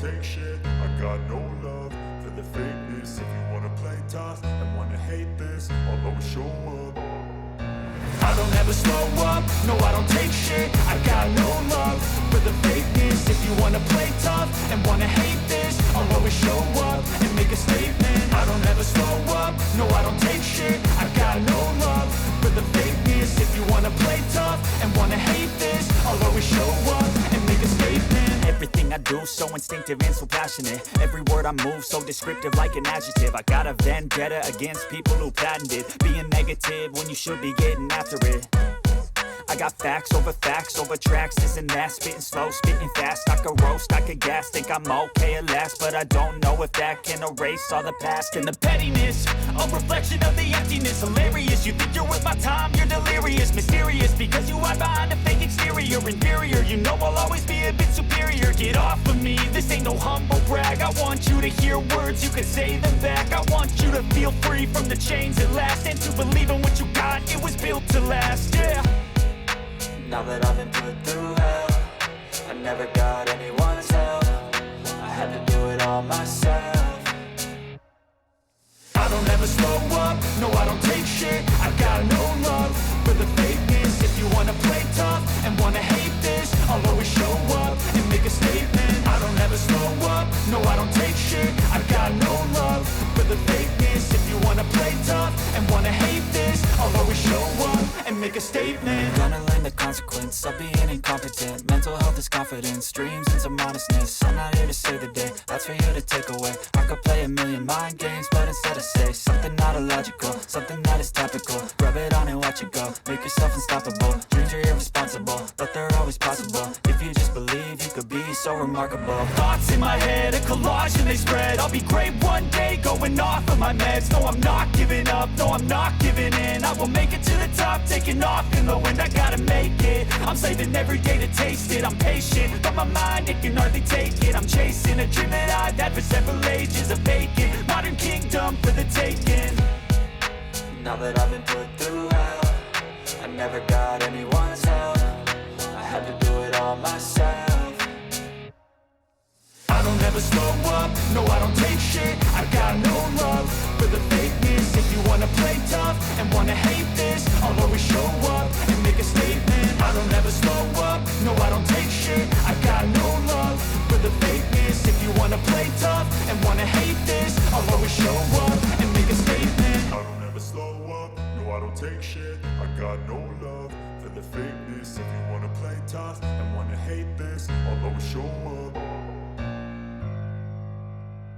take shit. I got no love for the fakeness. If you wanna play tough and wanna hate this, I'll always show up. I don't ever slow up, no I don't take shit. I got no love for the fakeness. If you wanna play tough and wanna hate this, I'll always show up and make a statement. I don't ever slow up, no I don't take shit. I got no love for the fakeness. If you wanna play tough and wanna hate this, I'll always show up and make a statement. Everything I do so instinctive and so passionate. Every word I move so descriptive like an adjective. I got a vendetta against people who patented being negative when you should be getting after it. I got facts over tracks, this and that. Spitting slow, spitting fast. I could roast, I could gas. Think I'm okay at last, but I don't know if that can erase all the past. And the pettiness, a reflection of the emptiness. Hilarious, you think you're worth my time, you're delirious. Mysterious, because you hide behind a fake exterior. Inferior, you know I'll always be a bit superior. Get off of me, this ain't no humble brag. I want you to hear words, you can say them back. I want you to feel free from the chains at last, and to believe in what you got, it was built to last, yeah. Now that I've been put through hell, I never got anyone's help. I had to do it all myself. I don't ever slow up, no I don't take shit. I got no love for the fakeness. If you wanna play tough and wanna hate this, I'll always show up and make a statement. I don't ever slow up, no I don't take shit. I got no love for the fakeness. If you wanna play tough and wanna hate this, I'll always show up and make a statement. Gonna learn the consequence of being incompetent. Mental health is confidence, dreams and some modestness. I'm not here to save the day, that's for you to take away. I could play a million mind games, but instead I say something not illogical, something that is topical. Rub it on and watch it go, make yourself unstoppable. Dreams are irresponsible, but they're always possible. If you just believe, you could be so remarkable. Thoughts in my head, a collage and they spread. I'll be great one day, going off of my meds. No, I'm not giving up, no, I'm not giving in. I will make it to the top, taking off in the wind. I gotta make it, I'm saving every day to taste it. I'm patient, but my mind, it can hardly take it. I'm chasing a dream that I've had for several ages. A vacant, modern kingdom for the taking. Now that I've been put through hell, I never got anyone's help. I had to do it all myself. I don't ever slow up, no I don't take shit. I got no love for the fakeness. If you wanna play tough and wanna hate this, I'll always show up and make a statement. I don't ever slow up, no I don't take shit. I got no love for the fakeness. If you wanna play tough and wanna hate this, I'll always show up and make a statement. I don't ever slow up, no I don't take shit. I got no love for the fakeness. If you wanna play tough and wanna hate this, I'll always show